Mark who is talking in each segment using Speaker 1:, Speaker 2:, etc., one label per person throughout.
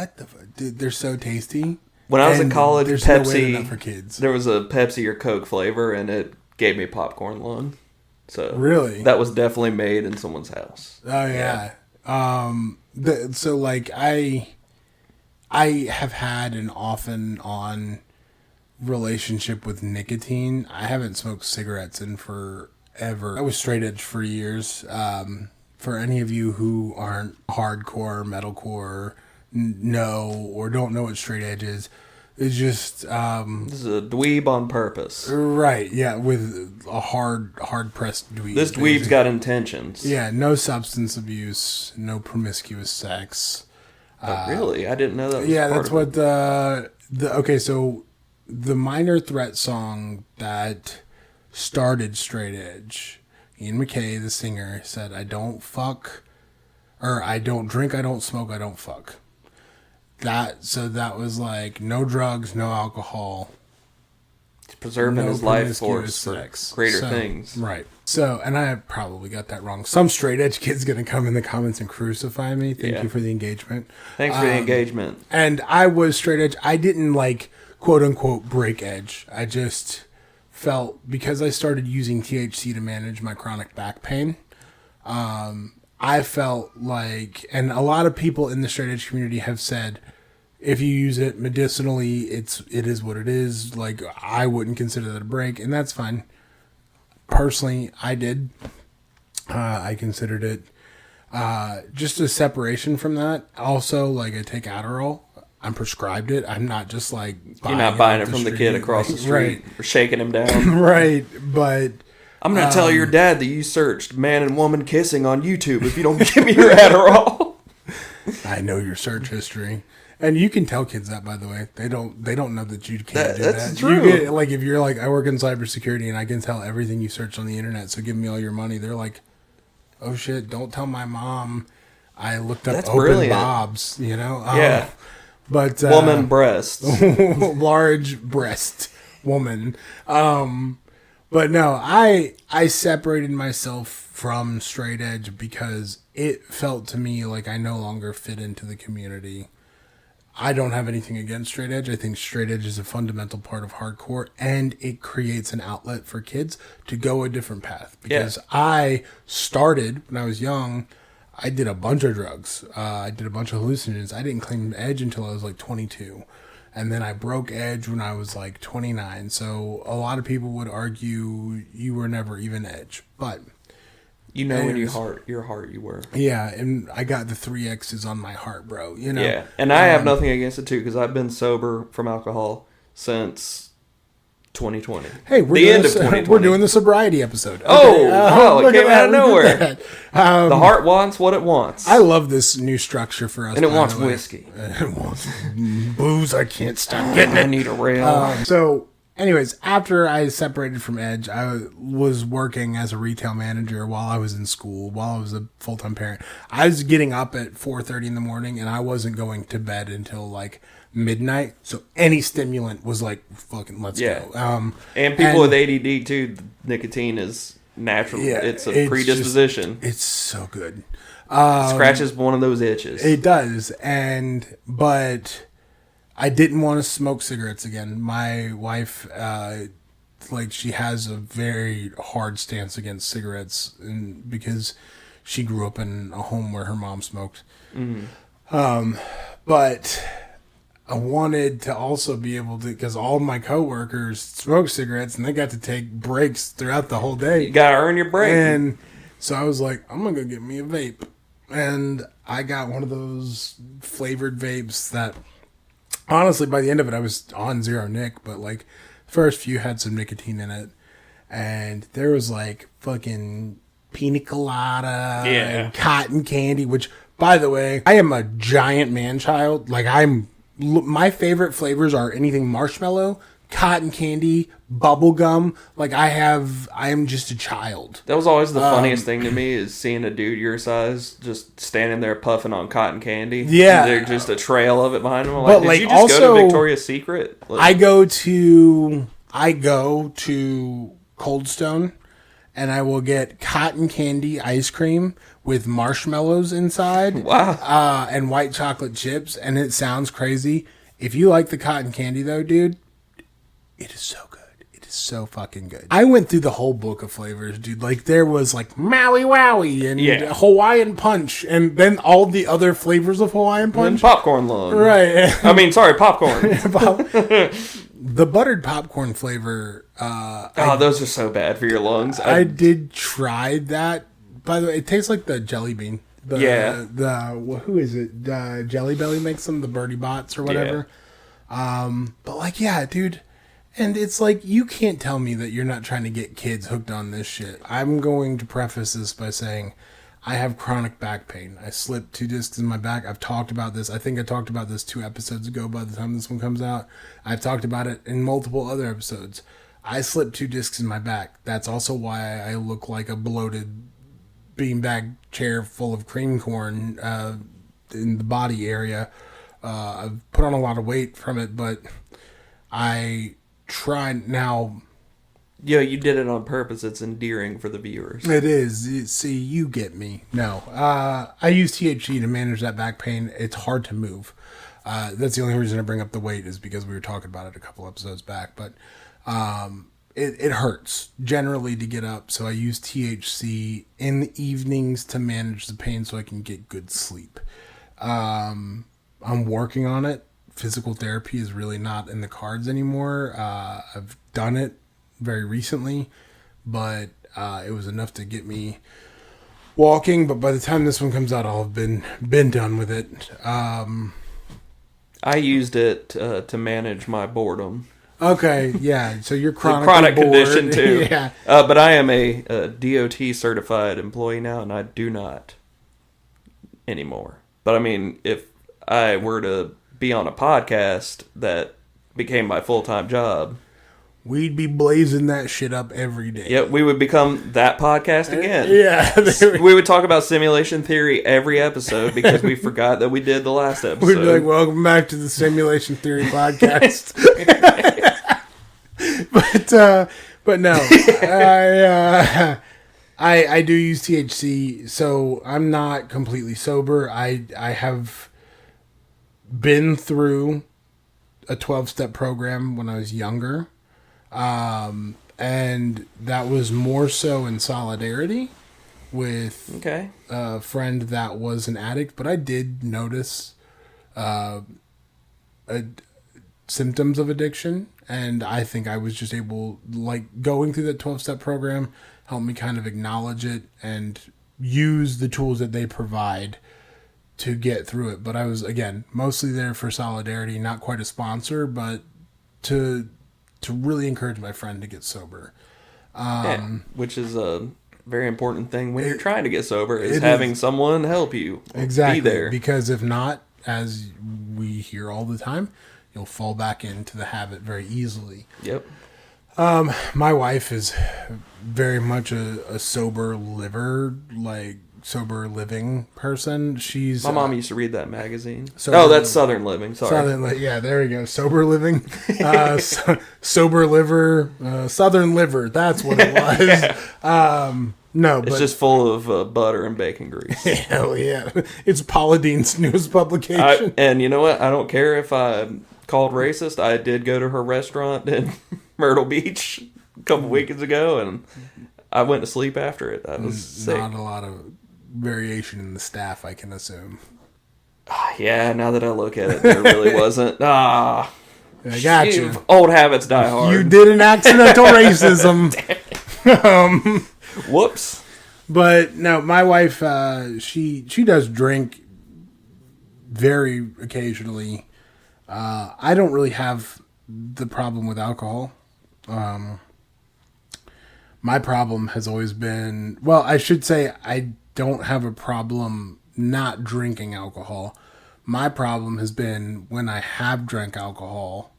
Speaker 1: what the fuck? Dude, they're so tasty.
Speaker 2: When I was in college,
Speaker 1: there's
Speaker 2: Pepsi,
Speaker 1: no way they're not for kids.
Speaker 2: There was a Pepsi or Coke flavor, and it gave me popcorn lung. So
Speaker 1: really,
Speaker 2: that was definitely made in someone's house.
Speaker 1: Oh yeah. So like I have had an off and on relationship with nicotine. I haven't smoked cigarettes in forever. I was straight edge for years. For any of you who aren't hardcore, metalcore, know or don't know what straight edge is, it's just
Speaker 2: this is a dweeb on purpose.
Speaker 1: Right, yeah, with a hard pressed dweeb.
Speaker 2: This dweeb's got intentions.
Speaker 1: Yeah, no substance abuse, no promiscuous sex.
Speaker 2: Really? I didn't know that was
Speaker 1: yeah,
Speaker 2: part
Speaker 1: that's
Speaker 2: of
Speaker 1: what
Speaker 2: it.
Speaker 1: okay, so the Minor Threat song that started straight edge, Ian MacKaye, the singer, said, I don't drink, I don't smoke, I don't fuck. That was like no drugs, no alcohol.
Speaker 2: He's preserving his life force
Speaker 1: sex.
Speaker 2: For greater things.
Speaker 1: Right. So, and I probably got that wrong. Some straight edge kid's going to come in the comments and crucify me. Thank you for the engagement.
Speaker 2: Thanks for the engagement.
Speaker 1: And I was straight edge. I didn't like quote unquote break edge. I just felt, because I started using THC to manage my chronic back pain, I felt like, and a lot of people in the straight edge community have said, if you use it medicinally, it is what it is. Like, I wouldn't consider that a break, and that's fine. Personally, I did. I considered it just a separation from that. Also, like, I take Adderall. I'm prescribed it. I'm not just like
Speaker 2: you're not buying it from the kid across the street or shaking him down.
Speaker 1: Right, but
Speaker 2: I'm going to tell your dad that you searched man and woman kissing on YouTube if you don't give me your Adderall.
Speaker 1: I know your search history. And you can tell kids that, by the way. They don't know that you can't do that.
Speaker 2: That's true.
Speaker 1: Like, if you're like, I work in cybersecurity and I can tell everything you search on the internet, so give me all your money. They're like, oh shit, don't tell my mom I looked up
Speaker 2: That's
Speaker 1: open
Speaker 2: brilliant.
Speaker 1: bobs, you know?
Speaker 2: Yeah.
Speaker 1: But
Speaker 2: woman breasts.
Speaker 1: Large breast woman. But no, I separated myself from straight edge because it felt to me like I no longer fit into the community. I don't have anything against straight edge. I think straight edge is a fundamental part of hardcore, and it creates an outlet for kids to go a different path. Because I started when I was young, I did a bunch of drugs. I did a bunch of hallucinogens. I didn't claim edge until I was like 22. And then I broke edge when I was like 29. So a lot of people would argue you were never even edge. But
Speaker 2: you know, in your heart you were.
Speaker 1: Yeah, and I got the 3 X's on my heart, bro. You know?
Speaker 2: Yeah, and I have nothing against it, too, because I've been sober from alcohol since 2020.
Speaker 1: Hey, we're doing the sobriety episode. Okay.
Speaker 2: It came out of nowhere. The heart wants what it wants.
Speaker 1: I love this new structure for us.
Speaker 2: And it wants whiskey.
Speaker 1: It wants booze. I can't stop getting it.
Speaker 2: I need a rail.
Speaker 1: So, anyways, after I separated from Edge, I was working as a retail manager while I was in school, while I was a full-time parent. I was getting up at 4:30 in the morning, and I wasn't going to bed until like midnight. So any stimulant was like, fucking let's go.
Speaker 2: And people with ADD too, nicotine is natural. Yeah, it's a predisposition.
Speaker 1: It's so good.
Speaker 2: Scratches one of those itches.
Speaker 1: It does. But I didn't want to smoke cigarettes again. My wife, she has a very hard stance against cigarettes, and because she grew up in a home where her mom smoked. Mm-hmm. But I wanted to also be able to, because all my coworkers smoke cigarettes and they got to take breaks throughout the whole day.
Speaker 2: You gotta earn your break.
Speaker 1: And so I was like, I'm gonna go get me a vape, and I got one of those flavored vapes that, honestly, by the end of it, I was on zero nic, but like the first few had some nicotine in it, and there was like fucking pina colada and cotton candy, which, by the way, I am a giant man child. Like, my favorite flavors are anything marshmallow, cotton candy, bubble gum. Like, I am just a child.
Speaker 2: That was always the funniest thing to me, is seeing a dude your size just standing there puffing on cotton candy.
Speaker 1: Yeah.
Speaker 2: There's just a trail of it behind him. I'm
Speaker 1: but
Speaker 2: like, did you just go to Victoria's Secret? Like,
Speaker 1: I go to Cold Stone, and I will get cotton candy ice cream with marshmallows inside.
Speaker 2: Wow.
Speaker 1: And white chocolate chips, and it sounds crazy. If you like the cotton candy, though, dude, it is so good. It is so fucking good. I went through the whole book of flavors, dude. Like, there was, like, Maui Wowie and Hawaiian Punch, and then all the other flavors of Hawaiian Punch.
Speaker 2: And popcorn lung.
Speaker 1: Right.
Speaker 2: Popcorn.
Speaker 1: The buttered popcorn flavor.
Speaker 2: Those are so bad for your lungs.
Speaker 1: I did try that. By the way, it tastes like the jelly bean. Who is it? Jelly Belly makes them, the Birdie Bots or whatever. Yeah. But like, yeah, dude. And it's like, you can't tell me that you're not trying to get kids hooked on this shit. I'm going to preface this by saying I have chronic back pain. I slipped 2 discs in my back. I've talked about this. I think I talked about this 2 episodes ago by the time this one comes out. I've talked about it in multiple other episodes. I slipped 2 discs in my back. That's also why I look like a bloated beanbag chair full of cream corn in the body area. I've put on a lot of weight from it, but I try now.
Speaker 2: Yeah, you did it on purpose. It's endearing for the viewers.
Speaker 1: It is. See, you get me. No. I use THC to manage that back pain. It's hard to move. That's the only reason I bring up the weight is because we were talking about it a couple episodes back. But it hurts generally to get up. So I use THC in the evenings to manage the pain so I can get good sleep. I'm working on it. Physical therapy is really not in the cards anymore. I've done it very recently, but it was enough to get me walking. But by the time this one comes out, I'll have been done with it.
Speaker 2: I used it to manage my boredom.
Speaker 1: Okay, yeah. So you're
Speaker 2: chronic condition too.
Speaker 1: Yeah.
Speaker 2: But I am a DOT certified employee now, and I do not anymore. But I mean, if I were to be on a podcast that became my full-time job,
Speaker 1: we'd be blazing that shit up every day.
Speaker 2: Yep, we would become that podcast again.
Speaker 1: Yeah.
Speaker 2: We would talk about simulation theory every episode because we forgot that we did the last episode.
Speaker 1: We'd be like, welcome back to the Simulation Theory podcast. But no, I do use THC, so I'm not completely sober. I have been through a 12-step program when I was younger. And that was more so in solidarity with a friend that was an addict, but I did notice symptoms of addiction, and I think I was just able, like, going through that 12-step program helped me kind of acknowledge it and use the tools that they provide to get through it. But I was, again, mostly there for solidarity, not quite a sponsor, but to really encourage my friend to get sober.
Speaker 2: Which is a very important thing when you're trying to get sober, is having someone help you be there.
Speaker 1: Because if not, as we hear all the time, you'll fall back into the habit very easily.
Speaker 2: Yep.
Speaker 1: My wife is very much a sober living person.
Speaker 2: My mom used to read that magazine. That's Southern Living. Sorry.
Speaker 1: Yeah, there we go. Sober Living. Sober Liver. Southern Liver. That's what it was. No,
Speaker 2: it's just full of butter and bacon grease.
Speaker 1: Hell yeah. It's Paula Dean's newest publication.
Speaker 2: And you know what? I don't care if I'm called racist. I did go to her restaurant in Myrtle Beach a couple weekends ago, and I went to sleep after it. I was sick.
Speaker 1: Not a lot of variation in the staff, I can assume.
Speaker 2: Yeah, now that I look at it, there really wasn't.
Speaker 1: I got you.
Speaker 2: Old habits die hard.
Speaker 1: You did an accidental racism.
Speaker 2: Whoops.
Speaker 1: But no, my wife, she does drink very occasionally. I don't really have the problem with alcohol. My problem has always been, well, I should say I don't have a problem not drinking alcohol. My problem has been when I have drank alcohol,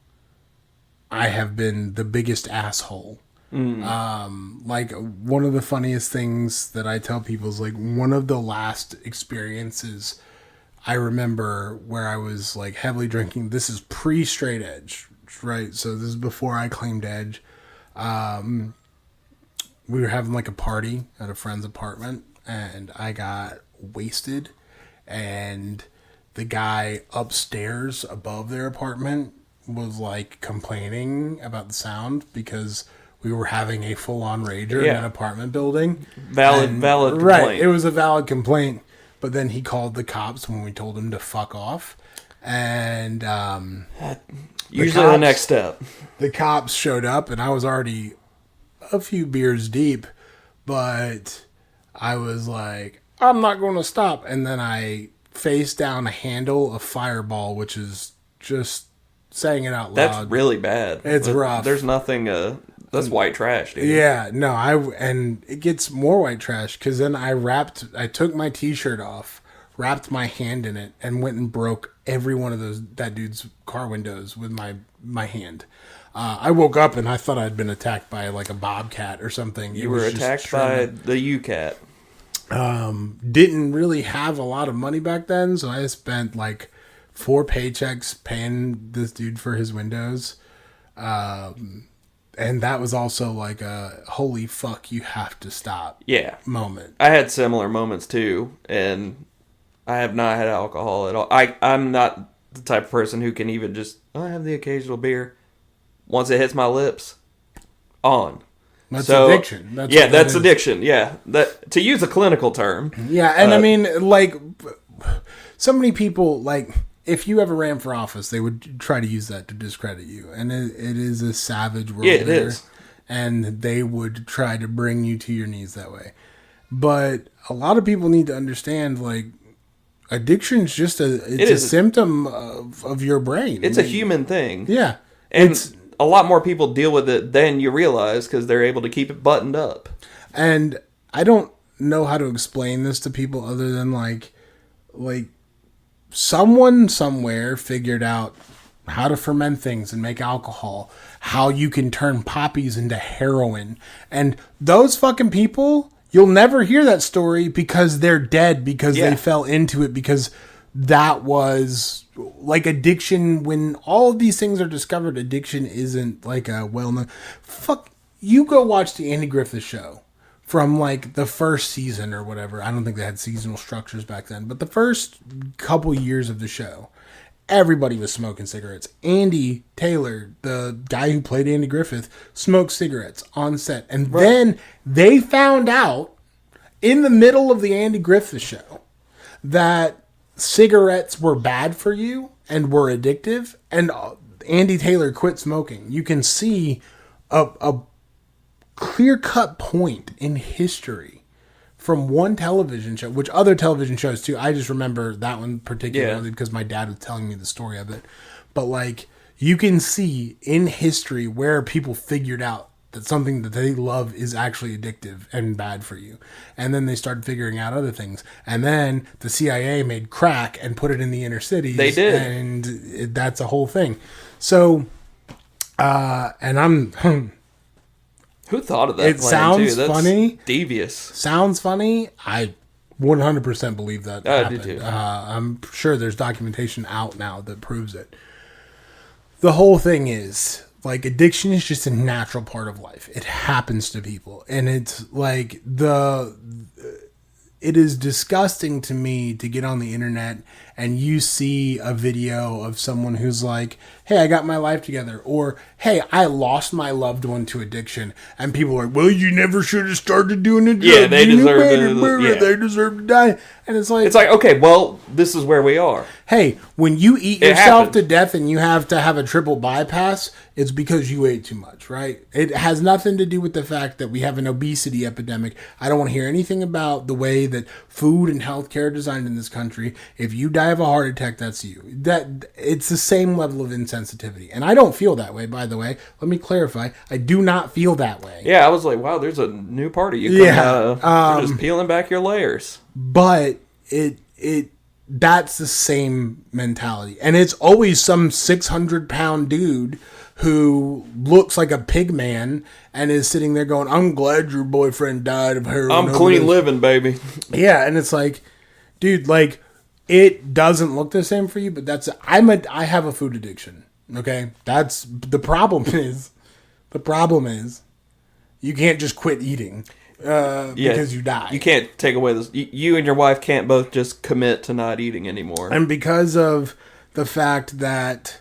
Speaker 1: I have been the biggest asshole. Like, one of the funniest things that I tell people is, like, one of the last experiences I remember where I was, like, heavily drinking. This is pre-straight edge, right? So this is before I claimed edge. we were having like a party at a friend's apartment, and I got wasted, and the guy upstairs above their apartment was like complaining about the sound because we were having a full-on rager in an apartment building.
Speaker 2: Valid complaint.
Speaker 1: Right, it was a valid complaint. But then he called the cops when we told him to fuck off. And
Speaker 2: usually the next step.
Speaker 1: The cops showed up, and I was already a few beers deep. But I was like, I'm not going to stop. And then I faced down a handle of Fireball, which is just saying it out loud. That's
Speaker 2: really bad.
Speaker 1: It's rough.
Speaker 2: There's nothing... That's white trash, dude.
Speaker 1: Yeah, no, and it gets more white trash because then I took my t-shirt off, wrapped my hand in it, and went and broke every one of that dude's car windows with my hand. I woke up and I thought I'd been attacked by like a bobcat or something.
Speaker 2: You were attacked by the U-Cat.
Speaker 1: Didn't really have a lot of money back then, so I spent like 4 paychecks paying this dude for his windows. And that was also like a holy fuck, you have to stop moment.
Speaker 2: I had similar moments too, and I have not had alcohol at all. I'm not the type of person who can even just, I have the occasional beer. Once it hits my lips, on.
Speaker 1: That's addiction.
Speaker 2: That's addiction. Yeah. To use a clinical term.
Speaker 1: Yeah, and I mean, like, so many people, like... If you ever ran for office, they would try to use that to discredit you. And it is a savage world.
Speaker 2: Yeah, it is.
Speaker 1: And they would try to bring you to your knees that way. But a lot of people need to understand, like, addiction is just a symptom of your brain.
Speaker 2: It's a human thing.
Speaker 1: Yeah.
Speaker 2: And a lot more people deal with it than you realize because they're able to keep it buttoned up.
Speaker 1: And I don't know how to explain this to people other than, like someone somewhere figured out how to ferment things and make alcohol, how you can turn poppies into heroin. And those fucking people, you'll never hear that story because they're dead, because they fell into it, because that was like addiction. When all of these things are discovered, addiction isn't like a well-known... Fuck, you go watch the Andy Griffith Show. From like the first season or whatever. I don't think they had seasonal structures back then. But the first couple years of the show, everybody was smoking cigarettes. Andy Taylor, the guy who played Andy Griffith, smoked cigarettes on set. And then they found out in the middle of the Andy Griffith Show that cigarettes were bad for you and were addictive. And Andy Taylor quit smoking. You can see a clear-cut point in history from one television show, which other television shows too. I just remember that one particularly because my dad was telling me the story of it. But like, you can see in history where people figured out that something that they love is actually addictive and bad for you. And then they started figuring out other things. And then the CIA made crack and put it in the inner cities.
Speaker 2: They did.
Speaker 1: And that's a whole thing. So, and I'm...
Speaker 2: Who thought of that?
Speaker 1: It sounds
Speaker 2: That's
Speaker 1: funny.
Speaker 2: Devious.
Speaker 1: Sounds funny. I 100% believe that happened.
Speaker 2: I do too.
Speaker 1: I'm sure there's documentation out now that proves it. The whole thing is, like, addiction is just a natural part of life. It happens to people. And it's like it is disgusting to me to get on the internet and you see a video of someone who's like, hey, I got my life together. Or, hey, I lost my loved one to addiction. And people are like, well, you never should have started doing it.
Speaker 2: Yeah, they deserve
Speaker 1: to die. And it's like,
Speaker 2: okay, well, this is where we are.
Speaker 1: Hey, when you eat yourself to death and you have to have a triple bypass, it's because you ate too much, right? It has nothing to do with the fact that we have an obesity epidemic. I don't want to hear anything about the way that food and healthcare are designed in this country. If you die of a heart attack, that's you. It's the same level of insensitivity. And I don't feel that way, by the way. Let me clarify. I do not feel that way.
Speaker 2: Yeah, I was like, wow, there's a new part of you. You're just peeling back your layers.
Speaker 1: But that's the same mentality. And it's always some 600-pound dude who looks like a pig man and is sitting there going, I'm glad your boyfriend died of heroin.
Speaker 2: I'm clean living, baby.
Speaker 1: Yeah, and it's like, dude, like, it doesn't look the same for you, but I have a food addiction. Okay? That's the problem is You can't just quit eating because you die.
Speaker 2: You can't take away this. You and your wife can't both just commit to not eating anymore.
Speaker 1: And because of the fact that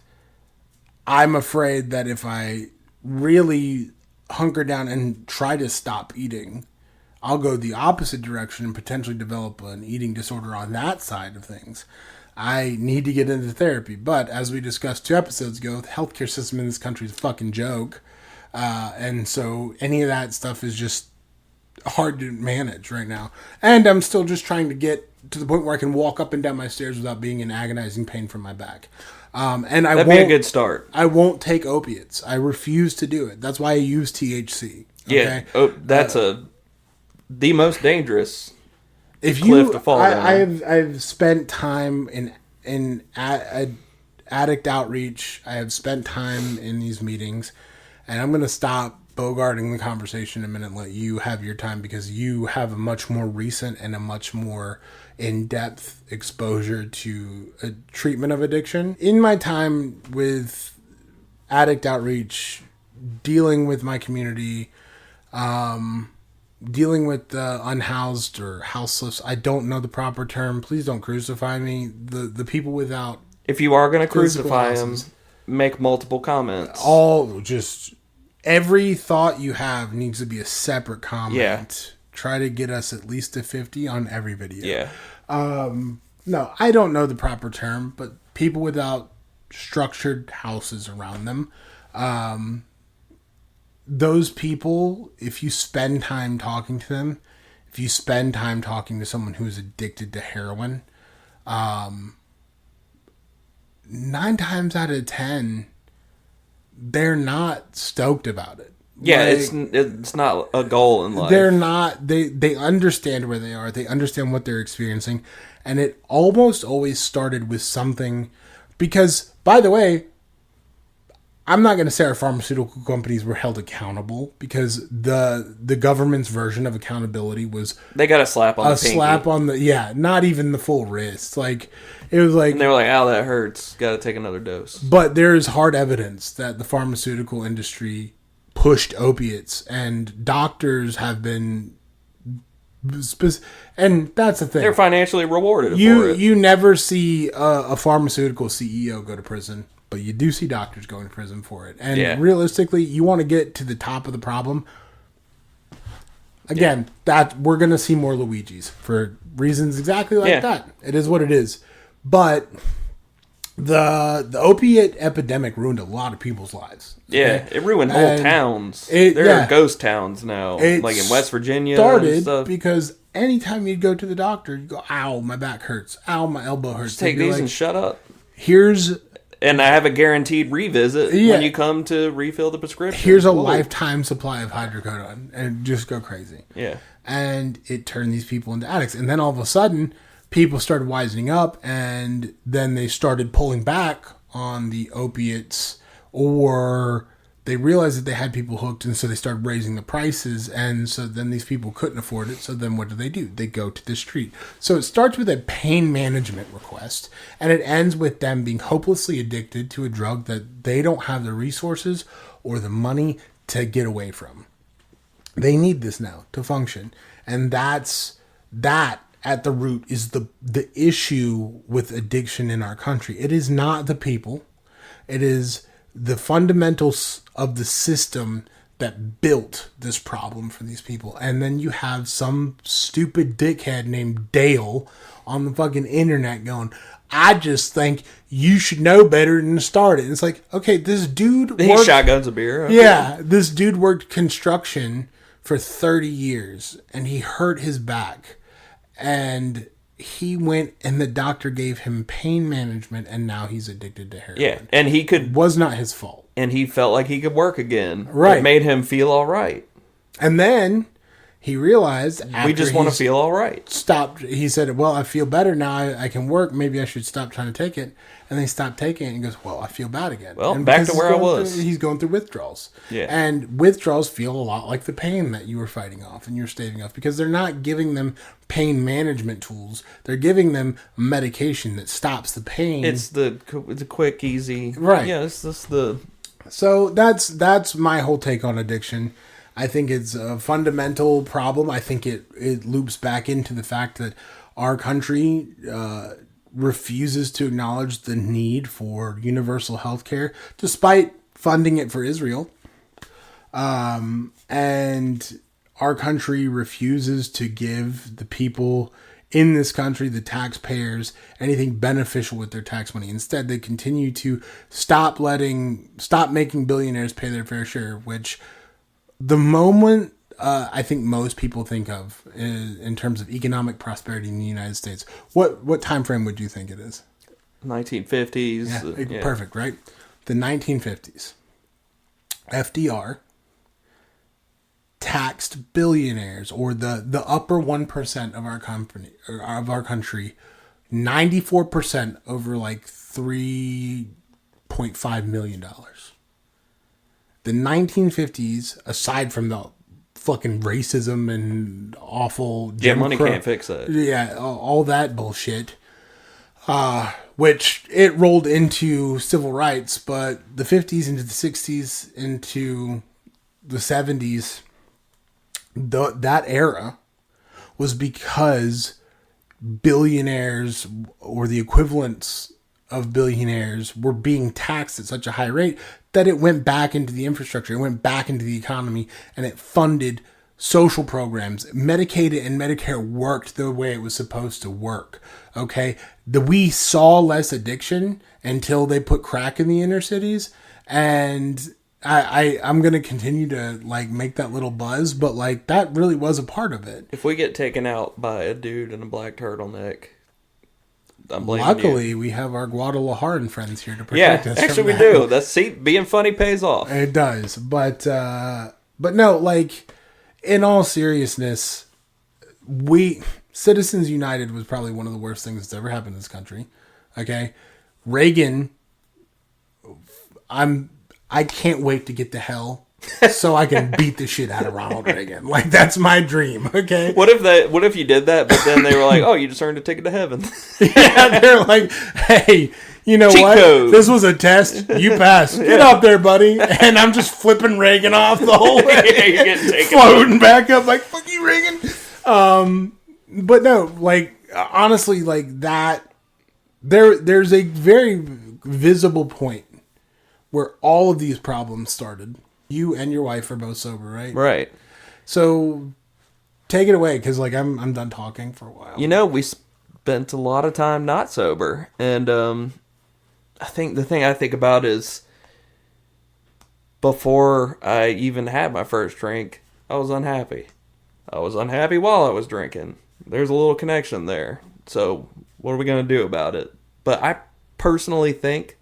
Speaker 1: I'm afraid that if I really hunker down and try to stop eating, I'll go the opposite direction and potentially develop an eating disorder on that side of things. I need to get into therapy. But as we discussed 2 episodes ago, the healthcare system in this country is a fucking joke. And so any of that stuff is just hard to manage right now. And I'm still just trying to get to the point where I can walk up and down my stairs without being in agonizing pain from my back. And
Speaker 2: That'd be a good start.
Speaker 1: I won't take opiates. I refuse to do it. That's why I use THC.
Speaker 2: Okay? Yeah, that's the most dangerous
Speaker 1: cliff
Speaker 2: to fall down.
Speaker 1: I've spent time in addict outreach. I have spent time in these meetings, and I'm going to stop bogarting the conversation a minute and let you have your time because you have a much more recent and a much more in-depth exposure to a treatment of addiction. In my time with addict outreach, dealing with my community, dealing with the unhoused or houseless, I don't know the proper term. Please don't crucify me. The people without...
Speaker 2: If you are going to crucify them, make multiple comments.
Speaker 1: Every thought you have needs to be a separate comment.
Speaker 2: Yeah.
Speaker 1: Try to get us at least to 50 on every video.
Speaker 2: Yeah.
Speaker 1: No, I don't know the proper term, but people without structured houses around them, those people, if you spend time talking to them, if you spend time talking to someone who is addicted to heroin, 9 times out of 10, they're not stoked about it.
Speaker 2: Yeah, it's not a goal in life.
Speaker 1: They're not. They understand where they are. They understand what they're experiencing, and it almost always started with something. Because, by the way, I'm not going to say our pharmaceutical companies were held accountable because the government's version of accountability was
Speaker 2: they got a slap on the pinky.
Speaker 1: Slap on the not even the full wrist. Like it was like,
Speaker 2: and they were like, "Ow, that hurts. Got to take another dose."
Speaker 1: But there is hard evidence that the pharmaceutical industry pushed opiates, and doctors have been, and that's the thing.
Speaker 2: They're financially rewarded for it.
Speaker 1: You never see a pharmaceutical CEO go to prison, but you do see doctors going to prison for it. And realistically, you want to get to the top of the problem. Again, that we're going to see more Luigis for reasons exactly like that. It is what it is. But the opiate epidemic ruined a lot of people's lives.
Speaker 2: Yeah, it ruined whole towns. There are ghost towns now, like in West Virginia.
Speaker 1: Started because anytime you'd go to the doctor, you go, "Ow, my back hurts. Ow, my elbow hurts."
Speaker 2: Just take these and shut up.
Speaker 1: And
Speaker 2: I have a guaranteed revisit when you come to refill the prescription.
Speaker 1: Here's a lifetime supply of hydrocodone, and just go crazy.
Speaker 2: Yeah,
Speaker 1: and it turned these people into addicts, and then all of a sudden, people started wisening up, and then they started pulling back on the opiates, or they realized that they had people hooked, and so they started raising the prices, and so then these people couldn't afford it, so then what do? They go to the street. So it starts with a pain management request, and it ends with them being hopelessly addicted to a drug that they don't have the resources or the money to get away from. They need this now to function, and that at the root is the issue with addiction in our country. It is not the people. It is the fundamentals of the system that built this problem for these people. And then you have some stupid dickhead named Dale on the fucking internet going, "I just think you should know better than to start it." And it's like, okay, this dude
Speaker 2: he shotguns a beer. Okay.
Speaker 1: Yeah, this dude worked construction for 30 years and he hurt his back. And he went and the doctor gave him pain management, and now he's addicted to heroin.
Speaker 2: Yeah, and it
Speaker 1: was not his fault.
Speaker 2: And he felt like he could work again.
Speaker 1: Right.
Speaker 2: It made him feel all right.
Speaker 1: And then he realized
Speaker 2: we just want to feel all right.
Speaker 1: He said, "Well, I feel better now. I can work. Maybe I should stop trying to take it." And then he stopped taking it and he goes, "Well, I feel bad again."
Speaker 2: Well,
Speaker 1: and
Speaker 2: back to where I was.
Speaker 1: He's going through withdrawals.
Speaker 2: Yeah.
Speaker 1: And withdrawals feel a lot like the pain that you were fighting off and you're staving off, because they're not giving them pain management tools. They're giving them medication that stops the pain.
Speaker 2: It's a quick, easy.
Speaker 1: Right.
Speaker 2: Yeah, it's just
Speaker 1: So that's my whole take on addiction. I think it's a fundamental problem. I think it loops back into the fact that our country refuses to acknowledge the need for universal health care, despite funding it for Israel. And our country refuses to give the people in this country, the taxpayers, anything beneficial with their tax money. Instead, they continue to stop making billionaires pay their fair share, which the moment I think most people think of in terms of economic prosperity in the United States. What time frame would you think it is?
Speaker 2: 1950s.
Speaker 1: Yeah. Perfect, right? The 1950s. FDR taxed billionaires, or the upper 1% of our company, or of our country, 94% over like $3.5 million. The 1950s, aside from the fucking racism and awful Jim
Speaker 2: money
Speaker 1: Crow,
Speaker 2: can't fix that.
Speaker 1: Yeah, all that bullshit. Which it rolled into civil rights, but the 50s into the 60s into the 70s, that era was because billionaires, or the equivalents of billionaires, were being taxed at such a high rate that it went back into the infrastructure, it went back into the economy, and it funded social programs. Medicaid and Medicare worked the way it was supposed to work. Okay, we saw less addiction until they put crack in the inner cities, and I'm gonna continue to like make that little buzz, but like that really was a part of it.
Speaker 2: If we get taken out by a dude in a black turtleneck, I'm blaming
Speaker 1: Luckily,
Speaker 2: you.
Speaker 1: we have our Guadalajaran friends here to protect us.
Speaker 2: Actually,
Speaker 1: from
Speaker 2: we
Speaker 1: that.
Speaker 2: do. That's being funny pays off.
Speaker 1: It does, but no, like in all seriousness, Citizens United was probably one of the worst things that's ever happened in this country. Okay, Reagan, I can't wait to get to hell so I can beat the shit out of Ronald Reagan. Like, that's my dream, okay?
Speaker 2: What if you did that, but then they were like, oh, you just earned a ticket to heaven?
Speaker 1: Yeah, they're like, hey, you know
Speaker 2: Cheat
Speaker 1: what?
Speaker 2: code.
Speaker 1: This was a test. You passed. Get up there, buddy. And I'm just flipping Reagan off the whole way.
Speaker 2: Yeah, you're getting taken
Speaker 1: floating back up like, fuck you, Reagan. But no, like, honestly, like that, there's a very visible point where all of these problems started. You and your wife are both sober, right?
Speaker 2: Right.
Speaker 1: So take it away, because like I'm done talking for a while.
Speaker 2: You know, we spent a lot of time not sober, and I think the thing I think about is before I even had my first drink, I was unhappy. I was unhappy while I was drinking. There's a little connection there. So what are we going to do about it? But I personally think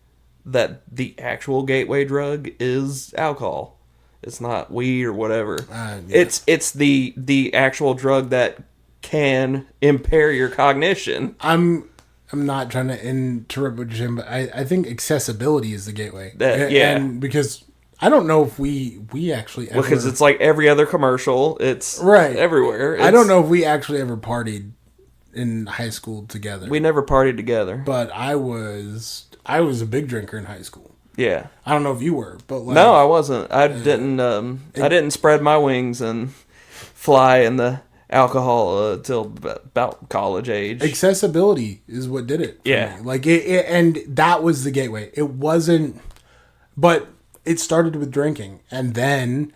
Speaker 2: that the actual gateway drug is alcohol. It's not weed or whatever.
Speaker 1: Yeah.
Speaker 2: It's the actual drug that can impair your cognition.
Speaker 1: I'm not trying to interrupt what you're saying, but I think accessibility is the gateway.
Speaker 2: Yeah.
Speaker 1: And because I don't know if we actually ever...
Speaker 2: Because it's like every other commercial. It's
Speaker 1: right
Speaker 2: everywhere.
Speaker 1: I don't know if we actually ever partied in high school together.
Speaker 2: We never partied together.
Speaker 1: But I was a big drinker in high school.
Speaker 2: Yeah.
Speaker 1: I don't know if you were, but like...
Speaker 2: No, I wasn't. I didn't spread my wings and fly in the alcohol till about college age.
Speaker 1: Accessibility is what did it for
Speaker 2: Yeah.
Speaker 1: me. Like and that was the gateway. It wasn't... But it started with drinking, and then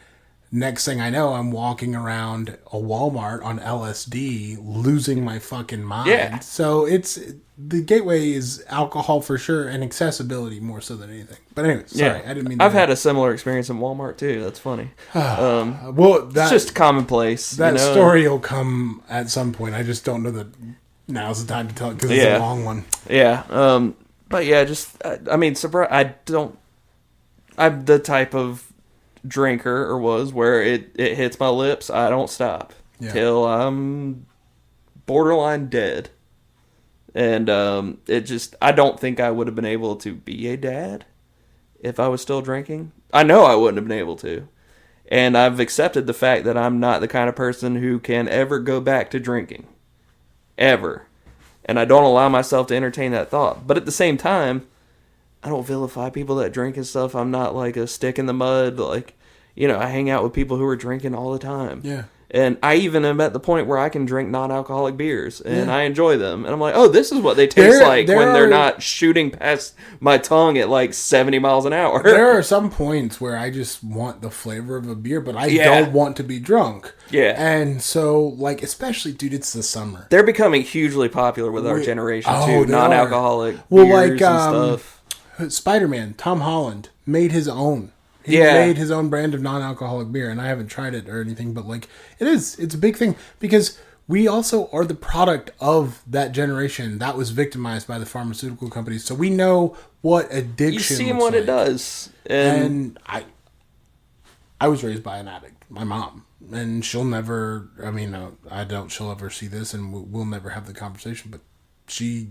Speaker 1: next thing I know, I'm walking around a Walmart on LSD, losing my fucking mind.
Speaker 2: Yeah.
Speaker 1: So the gateway is alcohol for sure, and accessibility more so than anything. But anyway, sorry, I didn't mean.
Speaker 2: I've had a similar experience in Walmart too. That's funny.
Speaker 1: Well,
Speaker 2: It's just commonplace.
Speaker 1: that
Speaker 2: you know?
Speaker 1: story will come at some point. I just don't know that now's the time to tell it, because it's a long one.
Speaker 2: Yeah. But yeah, I mean, I'm the type of drinker, or was, where it hits my lips, I don't stop till I'm borderline dead. And I don't think I would have been able to be a dad if I was still drinking. I know I wouldn't have been able to. And I've accepted the fact that I'm not the kind of person who can ever go back to drinking. Ever. And I don't allow myself to entertain that thought. But at the same time, I don't vilify people that drink and stuff. I'm not like a stick in the mud. Like, I hang out with people who are drinking all the time.
Speaker 1: Yeah.
Speaker 2: And I even am at the point where I can drink non-alcoholic beers, and I enjoy them. And I'm like, oh, this is what they taste like when they're not shooting past my tongue at like 70 miles an hour.
Speaker 1: There are some points where I just want the flavor of a beer, but I don't want to be drunk.
Speaker 2: Yeah.
Speaker 1: And so, like, especially, dude, it's the summer.
Speaker 2: They're becoming hugely popular with our generation, too. Non-alcoholic
Speaker 1: beers
Speaker 2: and stuff.
Speaker 1: Spider-Man, Tom Holland, made his own. He made his own brand of non-alcoholic beer, and I haven't tried it or anything, but like it's a big thing because we also are the product of that generation that was victimized by the pharmaceutical companies. So we know what addiction.
Speaker 2: You see what it does,
Speaker 1: and I was raised by an addict, my mom, and she'll never. I mean, I don't. She'll ever see this, and we'll never have the conversation. But she.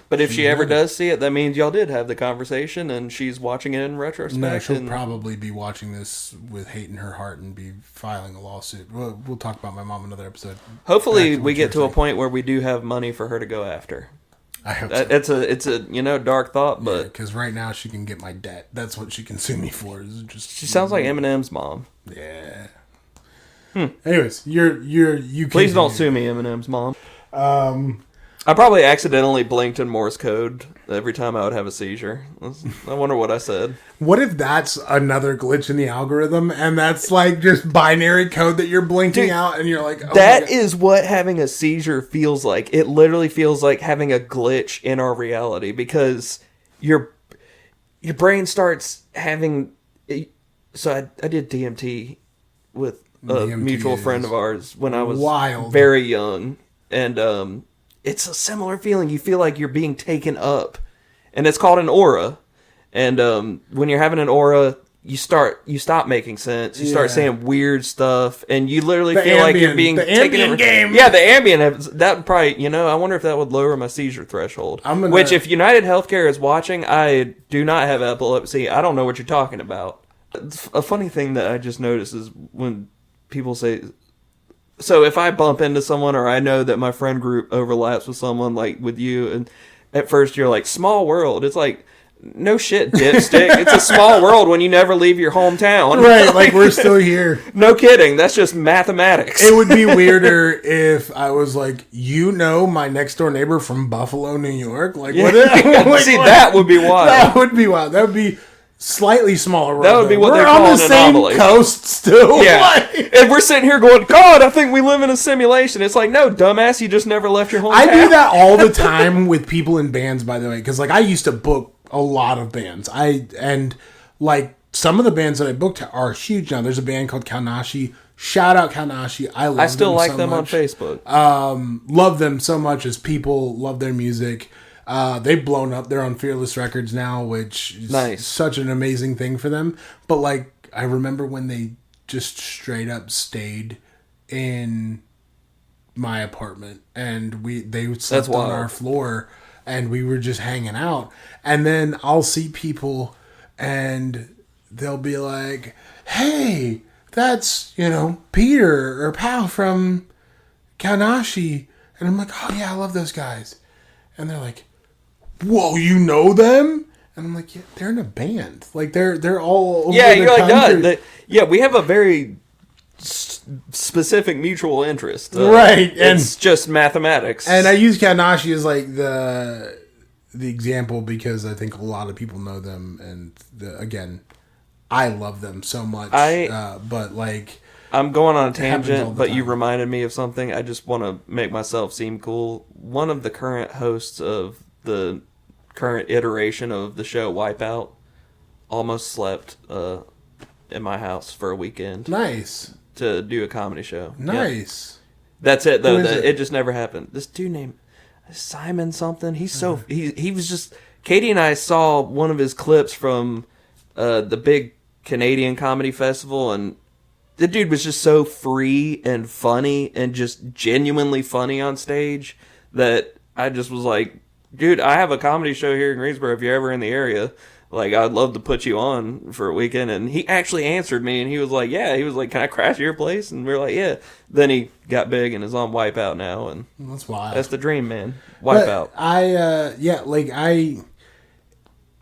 Speaker 2: But if she ever does see it, that means y'all did have the conversation, and she's watching it in retrospect.
Speaker 1: No, she'll probably be watching this with hate in her heart and be filing a lawsuit. We'll talk about my mom another episode.
Speaker 2: Hopefully, we get to a point where we do have money for her to go after.
Speaker 1: I hope so.
Speaker 2: It's a dark thought, but
Speaker 1: because right now she can get my debt. That's what she can sue me for.
Speaker 2: She sounds like Eminem's mom.
Speaker 1: Yeah. Anyways, you.
Speaker 2: Please don't sue me, Eminem's mom. I probably accidentally blinked in Morse code every time I would have a seizure. I wonder what I said.
Speaker 1: What if that's another glitch in the algorithm and that's like just binary code that you're blinking out and you're like, oh
Speaker 2: that is what having a seizure feels like. It literally feels like having a glitch in our reality because your brain starts having... So I did DMT with a mutual friend of ours when I was very young. And... it's a similar feeling. You feel like you're being taken up. And it's called an aura. And when you're having an aura, you stop making sense. You start saying weird stuff. And you literally feel like you're being taken over. Game. Yeah, the Ambien. That would probably, I wonder if that would lower my seizure threshold. Which, if United Healthcare is watching, I do not have epilepsy. I don't know what you're talking about. A funny thing that I just noticed is when people say... So if I bump into someone or I know that my friend group overlaps with someone like with you, and at first you're like, small world. It's like, no shit, dipstick. It's a small world when you never leave your hometown.
Speaker 1: Right, like we're still here.
Speaker 2: No kidding. That's just mathematics.
Speaker 1: It would be weirder if I was like, my next door neighbor from Buffalo, New York. Like, what?
Speaker 2: That would be wild.
Speaker 1: That would be wild. That would be... slightly smaller.
Speaker 2: That would be what they call an anomaly.
Speaker 1: We're on the same coast still.
Speaker 2: Yeah. And we're sitting here going, God, I think we live in a simulation. It's like, no, dumbass, you just never left your hometown.
Speaker 1: I do that all the time with people in bands, by the way, because like I used to book a lot of bands. And some of the bands that I booked are huge now. There's a band called Kaunashi. Shout out Kaunashi. I
Speaker 2: still like them on Facebook.
Speaker 1: Love them so much as people. Love their music. They've blown up. They're on Fearless Records now, which is such an amazing thing for them. But like, I remember when they just straight up stayed in my apartment and they slept on our floor and we were just hanging out. And then I'll see people and they'll be like, hey, that's, Peter or Pal from Kaunashi. And I'm like, oh yeah, I love those guys. And they're like, whoa, you know them? And I'm like, yeah, they're in a band. Like they're all over the
Speaker 2: you're like, no, we have a very specific mutual interest,
Speaker 1: right? And
Speaker 2: it's just mathematics.
Speaker 1: And I use Kaunashi as like the example because I think a lot of people know them, and again, I love them so much. But like,
Speaker 2: I'm going on a tangent, but you reminded me of something. I just want to make myself seem cool. One of the current hosts of the current iteration of the show Wipeout almost slept in my house for a weekend.
Speaker 1: Nice.
Speaker 2: To do a comedy show.
Speaker 1: Nice.
Speaker 2: Yeah. That's it, though. It just never happened. This dude named Simon something. He's so... He was just... Katie and I saw one of his clips from the big Canadian comedy festival, and the dude was just so free and funny and just genuinely funny on stage that I just was like, dude, I have a comedy show here in Greensboro if you're ever in the area. Like, I'd love to put you on for a weekend. And he actually answered me, and he was like, yeah. He was like, can I crash your place? And we were like, yeah. Then he got big and is on Wipeout now. And
Speaker 1: that's wild.
Speaker 2: That's the dream, man. Wipeout.
Speaker 1: I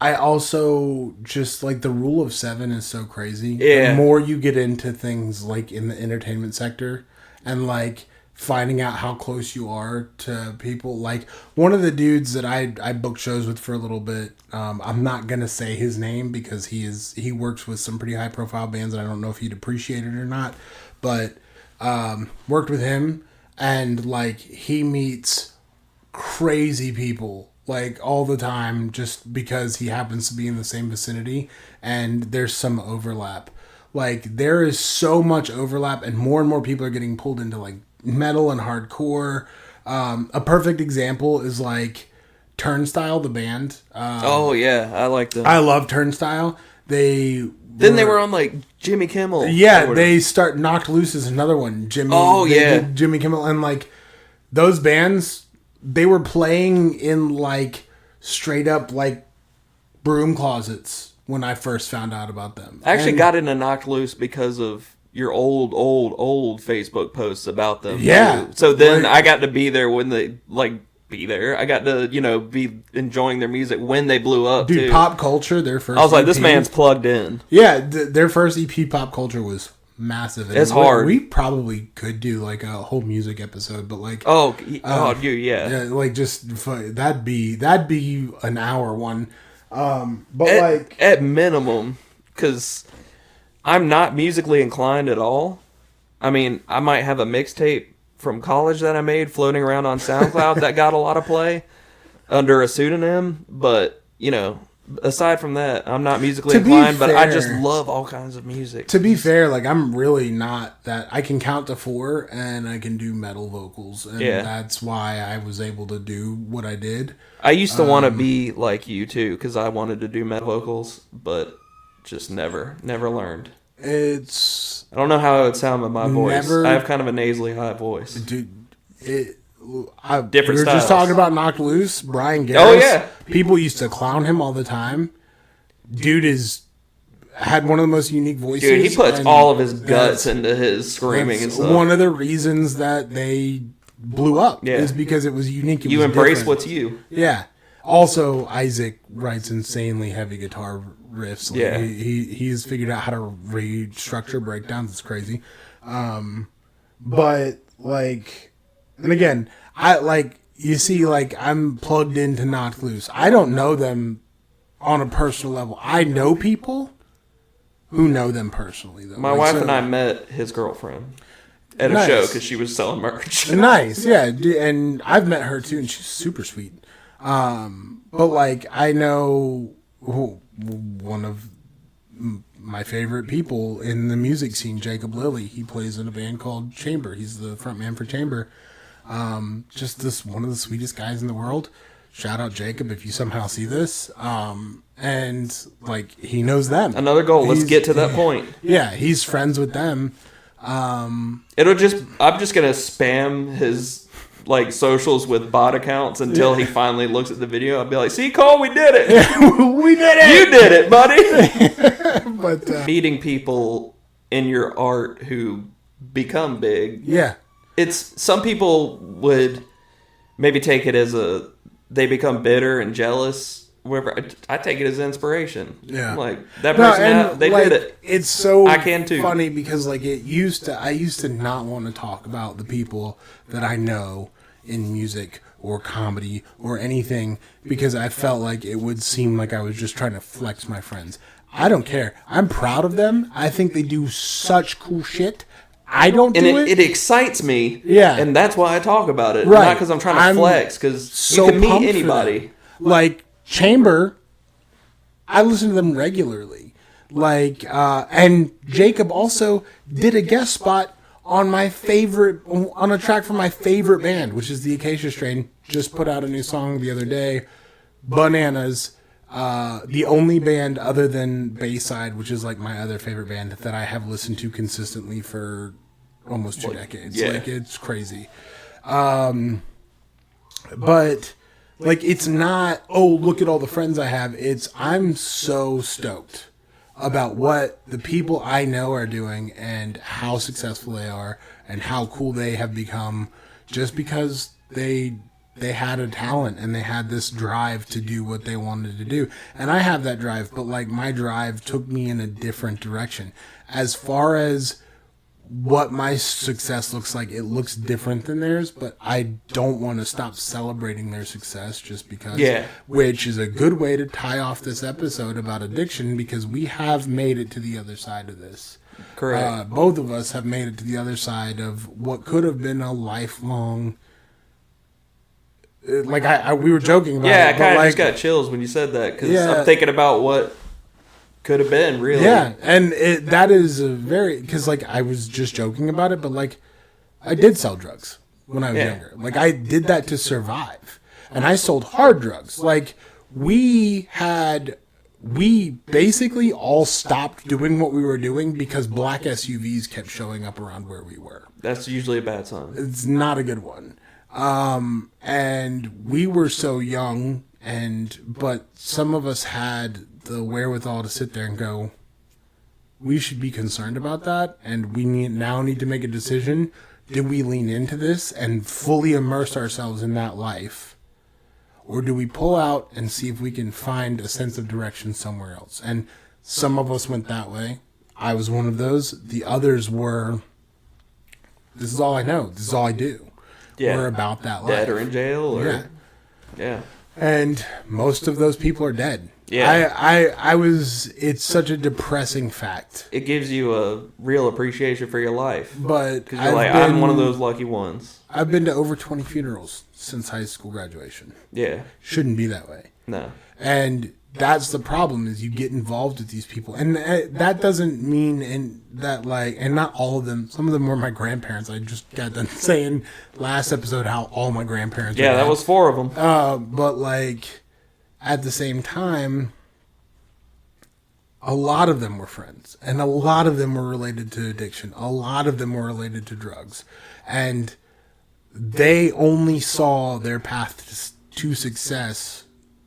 Speaker 1: I also just like the rule of 7 is so crazy.
Speaker 2: Yeah.
Speaker 1: The more you get into things like in the entertainment sector and like finding out how close you are to people, like one of the dudes that I booked shows with for a little bit, I'm not gonna say his name because he works with some pretty high profile bands and I don't know if he'd appreciate it or not, but worked with him and like he meets crazy people like all the time just because he happens to be in the same vicinity and there's some overlap. Like there is so much overlap and more people are getting pulled into like metal and hardcore. A perfect example is like Turnstile, the band.
Speaker 2: Oh yeah, I like them.
Speaker 1: I love Turnstile.
Speaker 2: They were on like Jimmy Kimmel.
Speaker 1: Yeah, they start Knocked Loose is another one. Jimmy Kimmel and like those bands. They were playing in like straight up like broom closets when I first found out about them.
Speaker 2: I actually got into Knocked Loose because of your old Facebook posts about them.
Speaker 1: Yeah.
Speaker 2: So then I got to be there when they be there. I got to, be enjoying their music when they blew up.
Speaker 1: Dude,
Speaker 2: too.
Speaker 1: Pop Culture, their first
Speaker 2: I was like,
Speaker 1: EP,
Speaker 2: this man's plugged in.
Speaker 1: Yeah, their first EP, Pop Culture, was massive. And
Speaker 2: it's hard.
Speaker 1: We probably could do like a whole music episode, but like
Speaker 2: yeah,
Speaker 1: like just that'd be an hour one. But
Speaker 2: at minimum, because I'm not musically inclined at all. I mean, I might have a mixtape from college that I made floating around on SoundCloud that got a lot of play under a pseudonym, but aside from that, I'm not musically inclined, but I just love all kinds of music.
Speaker 1: To be fair, like I'm really not that. I can count to 4 and I can do metal vocals, and that's why I was able to do what I did.
Speaker 2: I used to want to be like you too, because I wanted to do metal vocals, but just never learned. I don't know how it would sound with my voice. I have kind of a nasally high voice.
Speaker 1: Dude,
Speaker 2: different
Speaker 1: we were just talking about Knocked Loose, Brian Garris.
Speaker 2: Oh yeah,
Speaker 1: people used to clown him all the time. Dude had one of the most unique voices.
Speaker 2: Dude, he puts all of his guts into his screaming and stuff.
Speaker 1: One of the reasons that they blew up is because it was unique.
Speaker 2: You embrace what's you.
Speaker 1: Yeah. Also, Isaac writes insanely heavy guitar riffs. Like, he's figured out how to restructure breakdowns. It's crazy. But like, and again, you see, like I'm plugged into Knocked Loose. I don't know them on a personal level. I know people who know them personally, though.
Speaker 2: My wife and I met his girlfriend at a show because she was selling merch.
Speaker 1: Nice, yeah. And I've met her too, and she's super sweet. But like, I know one of my favorite people in the music scene, Jacob Lilly. He plays in a band called Chamber. He's the frontman for Chamber. Just one of the sweetest guys in the world. Shout out Jacob if you somehow see this. And like he knows them.
Speaker 2: Another goal. Let's get to that point.
Speaker 1: Yeah, he's friends with them.
Speaker 2: I'm just gonna spam his socials with bot accounts until he finally looks at the video. I'll be like, "See, Cole, we did it.
Speaker 1: We did it.
Speaker 2: You did it, buddy."
Speaker 1: But
Speaker 2: meeting people in your art who become big.
Speaker 1: Yeah,
Speaker 2: it's some people would maybe take it as they become bitter and jealous. Wherever I take it as inspiration.
Speaker 1: Yeah,
Speaker 2: like that person, they did it.
Speaker 1: It's so
Speaker 2: I can too.
Speaker 1: Funny because I used to not want to talk about the people that I know in music or comedy or anything because I felt like it would seem like I was just trying to flex my friends. I don't care. I'm proud of them. I think they do such cool shit. I don't do it.
Speaker 2: It excites me.
Speaker 1: Yeah.
Speaker 2: And that's why I talk about it.
Speaker 1: Right.
Speaker 2: Not because I'm trying to flex, because you can meet anybody.
Speaker 1: Like Chamber, I listen to them regularly. And Jacob also did a guest spot on a track from my favorite band, which is the Acacia Strain. Just put out a new song the other day, Bananas. The only band other than Bayside, which is like my other favorite band that I have listened to consistently for almost 2 decades.
Speaker 2: Yeah.
Speaker 1: It's crazy. But it's not, oh, look at all the friends I have. I'm so stoked about what the people I know are doing and how successful they are and how cool they have become just because they they had a talent and they had this drive to do what they wanted to do. And I have that drive, but like my drive took me in a different direction. As far as what my success looks like, it looks different than theirs, but I don't want to stop celebrating their success just because.
Speaker 2: Yeah.
Speaker 1: Which is a good way to tie off this episode about addiction, because we have made it to the other side of this.
Speaker 2: Correct.
Speaker 1: Both of us have made it to the other side of what could have been a lifelong. Like we were joking about.
Speaker 2: Yeah,
Speaker 1: it,
Speaker 2: I kind of
Speaker 1: like,
Speaker 2: just got chills when you said that, because
Speaker 1: Yeah.
Speaker 2: I'm thinking about what could have been, really.
Speaker 1: Yeah, and that is a very, because like I was just joking about it, but like I did sell drugs when I was younger. Like I did that to survive, and I sold hard drugs. Like we basically all stopped doing what we were doing because black SUVs kept showing up around where we were.
Speaker 2: That's usually a bad sign.
Speaker 1: It's not a good one. And we were so young, but some of us had the wherewithal to sit there and go, we should be concerned about that, and we now need to make a decision. Do we lean into this and fully immerse ourselves in that life? Or do we pull out and see if we can find a sense of direction somewhere else? And some of us went that way. I was one of those. The others were, this is all I know. This is all I do.
Speaker 2: Yeah.
Speaker 1: We're about that life.
Speaker 2: Dead or in jail, or yeah.
Speaker 1: And most of those people are dead.
Speaker 2: Yeah.
Speaker 1: I was, it's such a depressing fact.
Speaker 2: It gives you a real appreciation for your life.
Speaker 1: But
Speaker 2: because you're like, I'm one of those lucky ones.
Speaker 1: I've been to over 20 funerals since high school graduation.
Speaker 2: Yeah.
Speaker 1: Shouldn't be that way.
Speaker 2: No.
Speaker 1: And that's the problem, is you get involved with these people. And that doesn't mean that like, and not all of them, some of them were my grandparents. I just got done saying last episode how all my grandparents were
Speaker 2: Yeah,
Speaker 1: dead.
Speaker 2: that was 4 of them.
Speaker 1: But like, at the same time, a lot of them were friends, and a lot of them were related to addiction. A lot of them were related to drugs, and they only saw their path to success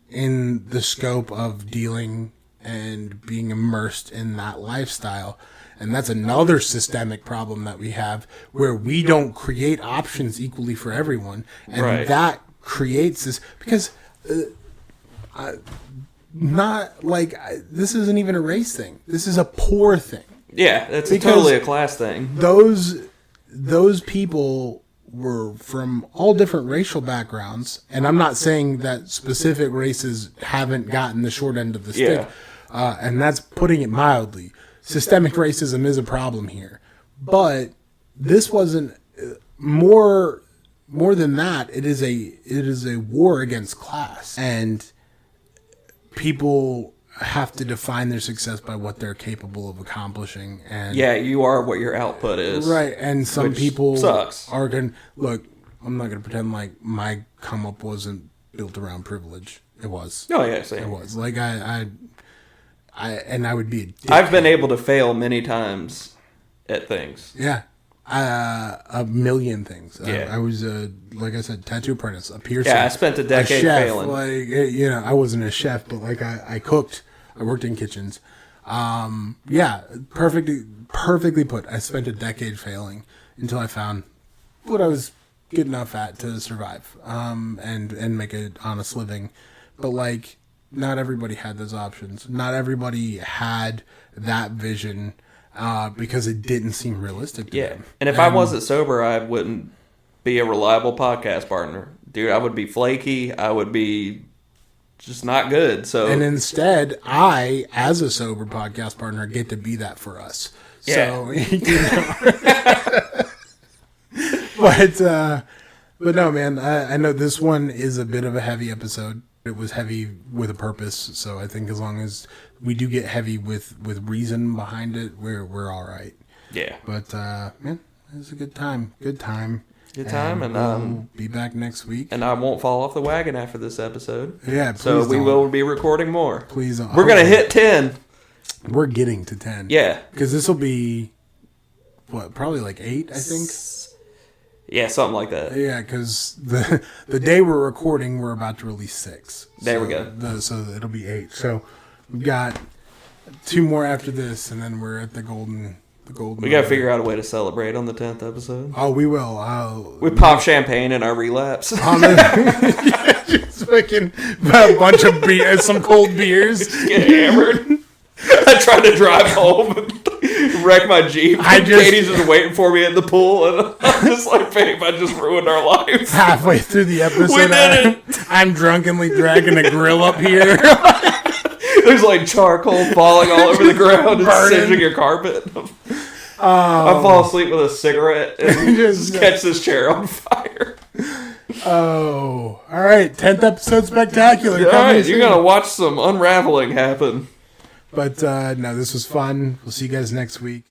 Speaker 1: in the scope of dealing and being immersed in that lifestyle. And that's another systemic problem that we have, where we don't create options equally for everyone. And that creates this, because this isn't even a race thing. This is a poor thing.
Speaker 2: Yeah, that's totally a class thing.
Speaker 1: Those people were from all different racial backgrounds, and I'm not saying that specific races haven't gotten the short end of the stick, and that's putting it mildly. Systemic racism is a problem here, but this wasn't more than that. It is a war against class, and people have to define their success by what they're capable of accomplishing. And
Speaker 2: you are what your output is.
Speaker 1: Right. And some people
Speaker 2: sucks.
Speaker 1: Look, I'm not going to pretend like my come up wasn't built around privilege. It was.
Speaker 2: Oh yeah, same.
Speaker 1: It was. Like I would be a dickhead.
Speaker 2: I've been able to fail many times at things.
Speaker 1: Yeah. A million things.
Speaker 2: Yeah.
Speaker 1: I was like I said, tattoo apprentice, a piercer.
Speaker 2: Yeah, I spent a decade failing.
Speaker 1: Like, I wasn't a chef, but like I cooked. I worked in kitchens. Perfectly put. I spent a decade failing until I found what I was good enough at to survive, and make an honest living. But like, not everybody had those options. Not everybody had that vision. Because it didn't seem realistic to them.
Speaker 2: And if I wasn't sober, I wouldn't be a reliable podcast partner. Dude, I would be flaky. I would be just not good. So,
Speaker 1: and instead, I, as a sober podcast partner, get to be that for us.
Speaker 2: Yeah.
Speaker 1: So, but no, man, I know this one is a bit of a heavy episode. It was heavy with a purpose, so I think as long as we do get heavy with reason behind it, we're all right.
Speaker 2: Yeah.
Speaker 1: But man, it was a good time. Good time.
Speaker 2: And
Speaker 1: we'll be back next week.
Speaker 2: And I won't fall off the wagon after this episode.
Speaker 1: Yeah. Please
Speaker 2: so we will be recording more.
Speaker 1: Please.
Speaker 2: We're gonna hit 10.
Speaker 1: We're getting to 10.
Speaker 2: Yeah.
Speaker 1: Because this will be probably like 8, I think.
Speaker 2: Yeah, something like that.
Speaker 1: Yeah, because the day we're recording, we're about to release 6.
Speaker 2: There we go.
Speaker 1: So it'll be 8. So we've got 2 more after this, and then we're at the golden The golden.
Speaker 2: We gotta figure out a way to celebrate on the 10th episode.
Speaker 1: Oh, we will.
Speaker 2: We pop champagne in our relapse.
Speaker 1: Just fucking a bunch of beer, some cold beers.
Speaker 2: Just get hammered. I tried to drive home and wreck my Jeep. Katie's just waiting for me at the pool, and I'm just like, babe, I just ruined our life.
Speaker 1: Halfway through the episode,
Speaker 2: We did it.
Speaker 1: I'm drunkenly dragging a grill up here.
Speaker 2: There's like charcoal falling all over the ground and singeing your carpet. I fall asleep with a cigarette and just catch this chair on fire.
Speaker 1: Oh, all right. 10th episode spectacular.
Speaker 2: All right, you're going to watch some unraveling happen.
Speaker 1: But no, this was fun. We'll see you guys next week.